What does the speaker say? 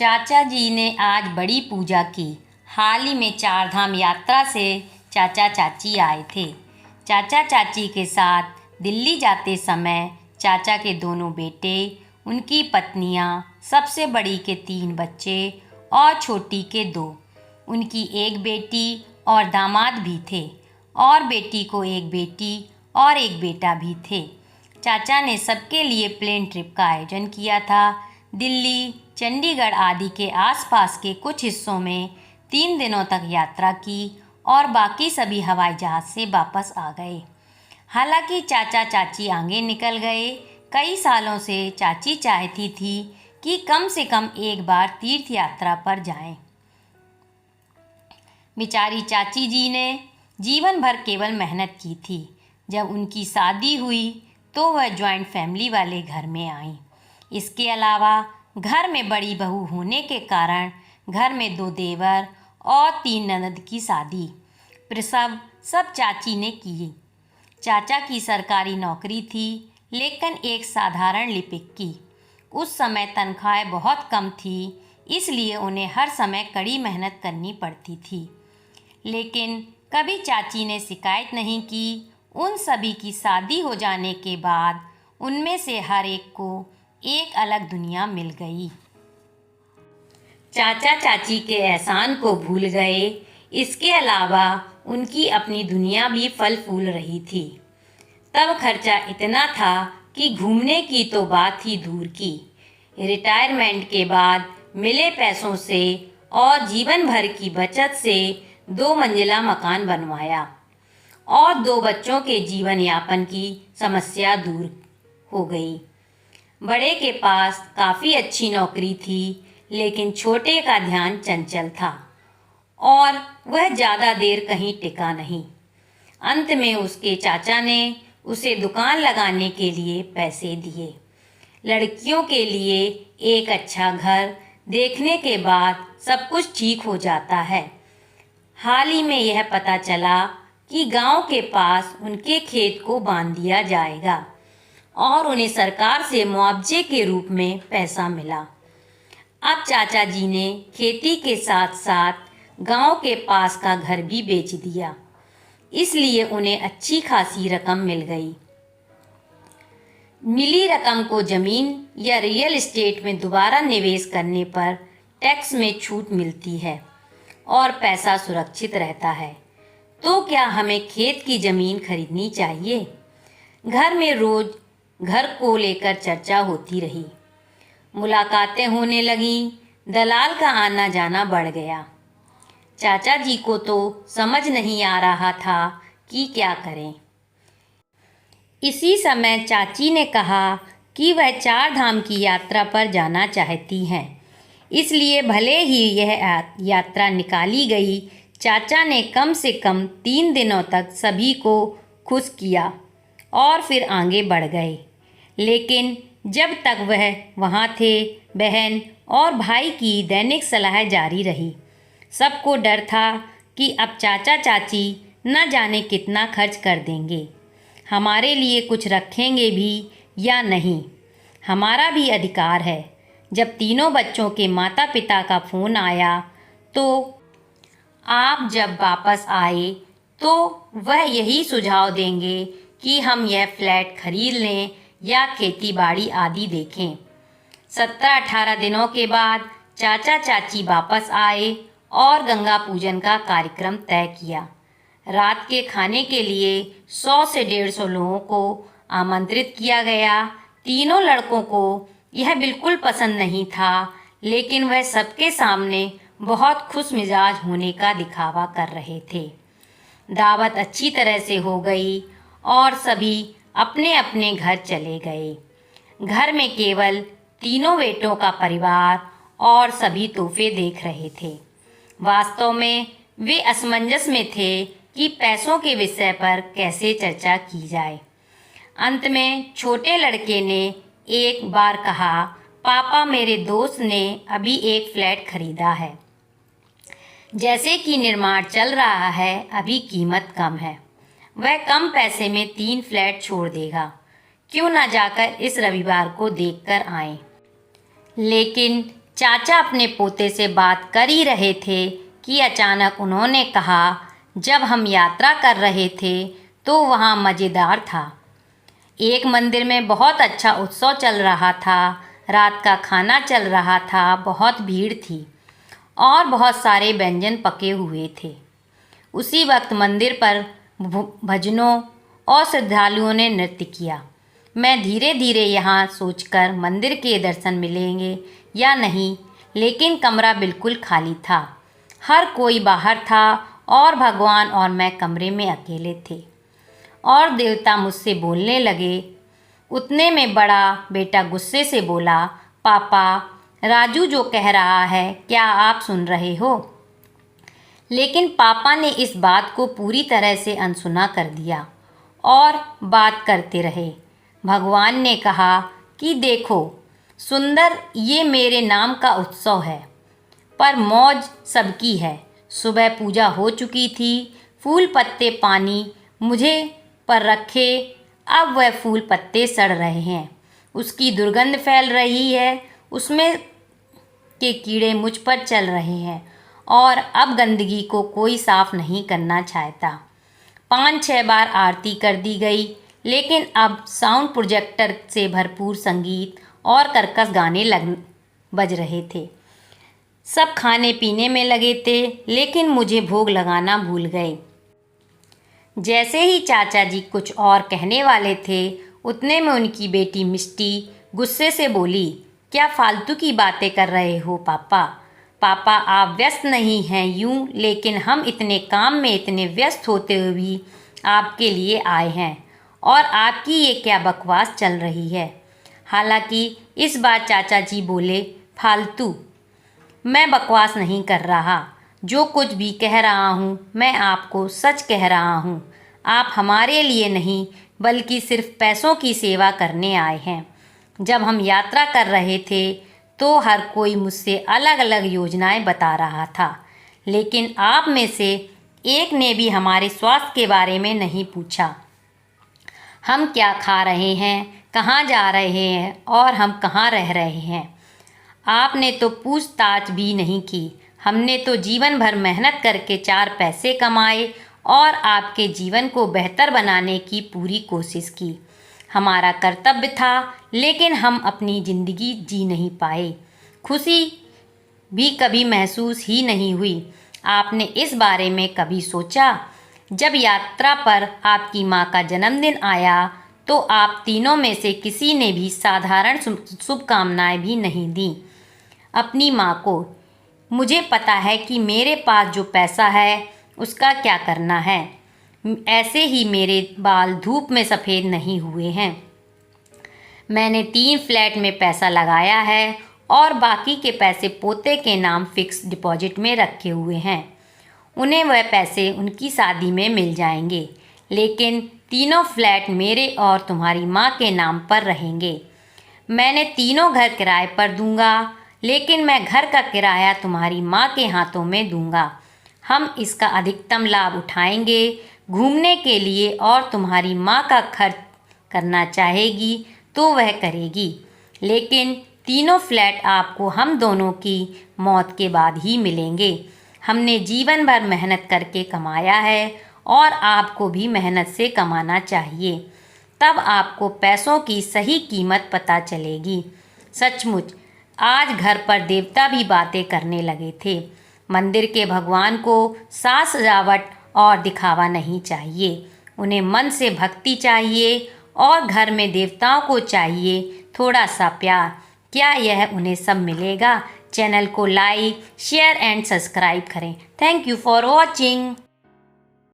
चाचा जी ने आज बड़ी पूजा की। हाल ही में चार धाम यात्रा से चाचा चाची आए थे। चाचा चाची के साथ दिल्ली जाते समय चाचा के दोनों बेटे, उनकी पत्नियां, सबसे बड़ी के 3 बच्चे और छोटी के 2, उनकी एक बेटी और दामाद भी थे और बेटी को एक बेटी और एक बेटा भी थे। चाचा ने सबके लिए प्लेन ट्रिप का आयोजन किया था। दिल्ली, चंडीगढ़ आदि के आसपास के कुछ हिस्सों में 3 दिनों तक यात्रा की और बाकी सभी हवाई जहाज़ से वापस आ गए। हालांकि चाचा चाची आगे निकल गए। कई सालों से चाची चाहती थी कि कम से कम एक बार तीर्थ यात्रा पर जाएं। बेचारी चाची जी ने जीवन भर केवल मेहनत की थी। जब उनकी शादी हुई तो वह जॉइंट फैमिली वाले घर में आईं। इसके अलावा घर में बड़ी बहू होने के कारण घर में 2 देवर और 3 ननद की शादी, प्रसव सब चाची ने किए। चाचा की सरकारी नौकरी थी, लेकिन एक साधारण लिपिक की। उस समय तनख्वाहें बहुत कम थी, इसलिए उन्हें हर समय कड़ी मेहनत करनी पड़ती थी। लेकिन कभी चाची ने शिकायत नहीं की। उन सभी की शादी हो जाने के बाद उनमें से हर एक को एक अलग दुनिया मिल गई। चाचा चाची के एहसान को भूल गए। इसके अलावा उनकी अपनी दुनिया भी फल फूल रही थी। तब खर्चा इतना था कि घूमने की तो बात ही दूर की। रिटायरमेंट के बाद मिले पैसों से और जीवन भर की बचत से 2 मंजिला मकान बनवाया और 2 बच्चों के जीवन यापन की समस्या दूर हो गई। बड़े के पास काफ़ी अच्छी नौकरी थी, लेकिन छोटे का ध्यान चंचल था और वह ज़्यादा देर कहीं टिका नहीं। अंत में उसके चाचा ने उसे दुकान लगाने के लिए पैसे दिए। लड़कियों के लिए एक अच्छा घर देखने के बाद सब कुछ ठीक हो जाता है। हाल ही में यह पता चला कि गांव के पास उनके खेत को बांध दिया जाएगा और उन्हें सरकार से मुआवजे के रूप में पैसा मिला। अब चाचा जी ने खेती के साथ साथ गांव के पास का घर भी बेच दिया, इसलिए उन्हें अच्छी खासी रकम मिल गई। मिली रकम को जमीन या रियल एस्टेट में दोबारा निवेश करने पर टैक्स में छूट मिलती है और पैसा सुरक्षित रहता है। तो क्या हमें खेत की ज़मीन खरीदनी चाहिए? घर में रोज़ घर को लेकर चर्चा होती रही। मुलाकातें होने लगीं। दलाल का आना जाना बढ़ गया। चाचा जी को तो समझ नहीं आ रहा था कि क्या करें। इसी समय चाची ने कहा कि वह 4 धाम की यात्रा पर जाना चाहती हैं, इसलिए भले ही यह यात्रा निकाली गई। चाचा ने कम से कम 3 दिनों तक सभी को खुश किया और फिर आगे बढ़ गए। लेकिन जब तक वह वहाँ थे, बहन और भाई की दैनिक सलाह जारी रही। सबको डर था कि अब चाचा चाची न जाने कितना खर्च कर देंगे, हमारे लिए कुछ रखेंगे भी या नहीं। हमारा भी अधिकार है। जब तीनों बच्चों के माता पिता का फ़ोन आया तो आप जब वापस आए तो वह यही सुझाव देंगे कि हम यह फ्लैट खरीद लें या खेती बाड़ी आदि देखें। 17-18 दिनों के बाद चाचा चाची वापस आए और गंगा पूजन का कार्यक्रम तय किया। रात के खाने के लिए 100 से 150 लोगों को आमंत्रित किया गया। तीनों लड़कों को यह बिल्कुल पसंद नहीं था, लेकिन वह सबके सामने बहुत खुश मिजाज होने का दिखावा कर रहे थे। दावत अच्छी तरह से हो गई और सभी अपने अपने घर चले गए। घर में केवल तीनों बेटों का परिवार और सभी तोहफे देख रहे थे। वास्तव में वे असमंजस में थे कि पैसों के विषय पर कैसे चर्चा की जाए। अंत में छोटे लड़के ने एक बार कहा, पापा, मेरे दोस्त ने अभी एक फ्लैट खरीदा है। जैसे कि निर्माण चल रहा है, अभी कीमत कम है। वह कम पैसे में 3 फ्लैट छोड़ देगा। क्यों ना जाकर इस रविवार को देखकर आएं। लेकिन चाचा अपने पोते से बात कर ही रहे थे कि अचानक उन्होंने कहा, जब हम यात्रा कर रहे थे तो वहाँ मज़ेदार था। एक मंदिर में बहुत अच्छा उत्सव चल रहा था। रात का खाना चल रहा था, बहुत भीड़ थी और बहुत सारे व्यंजन पके हुए थे। उसी वक्त मंदिर पर भजनों और श्रद्धालुओं ने नृत्य किया। मैं धीरे धीरे यहाँ सोचकर मंदिर के दर्शन मिलेंगे या नहीं, लेकिन कमरा बिल्कुल खाली था। हर कोई बाहर था और भगवान और मैं कमरे में अकेले थे। और देवता मुझसे बोलने लगे। उतने में बड़ा बेटा गुस्से से बोला, पापा, राजू जो कह रहा है क्या आप सुन रहे हो? लेकिन पापा ने इस बात को पूरी तरह से अनसुना कर दिया और बात करते रहे। भगवान ने कहा कि देखो सुंदर, ये मेरे नाम का उत्सव है, पर मौज सबकी है। सुबह पूजा हो चुकी थी, फूल पत्ते पानी मुझे पर रखे, अब वह फूल पत्ते सड़ रहे हैं, उसकी दुर्गंध फैल रही है, उसमें के कीड़े मुझ पर चल रहे हैं और अब गंदगी को कोई साफ नहीं करना चाहता। 5-6 बार आरती कर दी गई, लेकिन अब साउंड प्रोजेक्टर से भरपूर संगीत और कर्कश गाने बज रहे थे। सब खाने पीने में लगे थे, लेकिन मुझे भोग लगाना भूल गए। जैसे ही चाचा जी कुछ और कहने वाले थे, उतने में उनकी बेटी मिष्टी गुस्से से बोली, क्या फालतू की बातें कर रहे हो पापा? पापा आप व्यस्त नहीं हैं यूँ, लेकिन हम इतने काम में इतने व्यस्त होते हुए भी आपके लिए आए हैं और आपकी ये क्या बकवास चल रही है? हालांकि इस बार चाचा जी बोले, फालतू? मैं बकवास नहीं कर रहा, जो कुछ भी कह रहा हूँ मैं आपको सच कह रहा हूँ। आप हमारे लिए नहीं बल्कि सिर्फ पैसों की सेवा करने आए हैं। जब हम यात्रा कर रहे थे तो हर कोई मुझसे अलग अलग योजनाएं बता रहा था, लेकिन आप में से एक ने भी हमारे स्वास्थ्य के बारे में नहीं पूछा। हम क्या खा रहे हैं, कहाँ जा रहे हैं और हम कहाँ रह रहे हैं, आपने तो पूछताछ भी नहीं की। हमने तो जीवन भर मेहनत करके 4 पैसे कमाए और आपके जीवन को बेहतर बनाने की पूरी कोशिश की। हमारा कर्तव्य था, लेकिन हम अपनी ज़िंदगी जी नहीं पाए। खुशी भी कभी महसूस ही नहीं हुई। आपने इस बारे में कभी सोचा? जब यात्रा पर आपकी माँ का जन्मदिन आया तो आप तीनों में से किसी ने भी साधारण शुभकामनाएं भी नहीं दी अपनी माँ को। मुझे पता है कि मेरे पास जो पैसा है उसका क्या करना है। ऐसे ही मेरे बाल धूप में सफ़ेद नहीं हुए हैं। मैंने 3 फ्लैट में पैसा लगाया है और बाकी के पैसे पोते के नाम फिक्स डिपॉजिट में रखे हुए हैं। उन्हें वह पैसे उनकी शादी में मिल जाएंगे, लेकिन तीनों फ्लैट मेरे और तुम्हारी माँ के नाम पर रहेंगे। मैंने तीनों घर किराए पर दूंगा, लेकिन मैं घर का किराया तुम्हारी माँ के हाथों में दूंगा। हम इसका अधिकतम लाभ उठाएंगे घूमने के लिए, और तुम्हारी माँ का खर्च करना चाहेगी तो वह करेगी, लेकिन तीनों फ्लैट आपको हम दोनों की मौत के बाद ही मिलेंगे। हमने जीवन भर मेहनत करके कमाया है और आपको भी मेहनत से कमाना चाहिए, तब आपको पैसों की सही कीमत पता चलेगी। सचमुच आज घर पर देवता भी बातें करने लगे थे। मंदिर के भगवान को साज सजावट और दिखावा नहीं चाहिए, उन्हें मन से भक्ति चाहिए और घर में देवताओं को चाहिए थोड़ा सा प्यार। क्या यह उन्हें सब मिलेगा? चैनल को लाइक, शेयर एंड सब्सक्राइब करें। Thank you for watching.